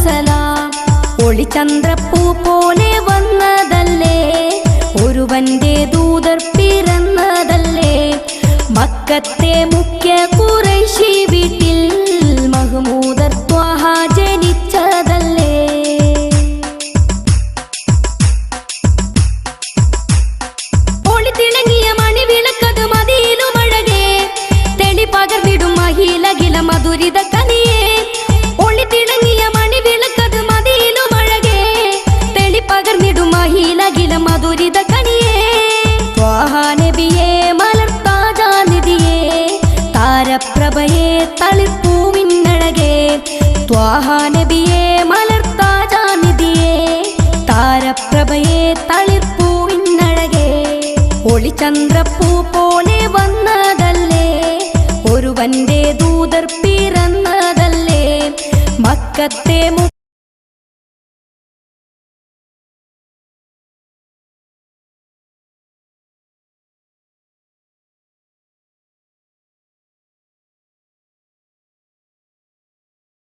സലാം. ഒളിചന്ദ്രപ്പൂ പോലെ വന്നതല്ലേ, ഒരുവന്റെ ദൂതർ പിറന്നതല്ലേ. മക്കത്തെ മുഖ്യ ഖുറൈശി വീട്ടിൽ മഹ്മൂദർ ത്വാഹ ജനിച്ചതല്ലേ. ഒളിത്തിളങ്ങിയ മണിവിളക്കത് മതിയിലുമഴകേ, തെളി പകർന്നിടും മഹിലകില മധുരിത കനിയേ. ഒളിത്തിളങ്ങിയ മണിവിളക്കത് മതിയിലുമഴകേ, തെളി പകർന്നിടും മഹിലകില മധുരിത കനിയേ. ത്വാഹ നബിയേ മലർത്താജാനിധിയേ, താരപ്രഭയേ തളിർപ്പൂവിന്നഴകേ. ത്വാഹ നബിയേ മലർത്താജാനിധിയേ, താരപ്രഭയേ തളിർപ്പൂവിന്നഴകേ. ഒളിചന്ദ്രപ്പൂ പോലെ വന്നതല്ലേ, ഒരുവന്റെ ദൂതർ പിറന്നതല്ലേ. മക്കത്തെ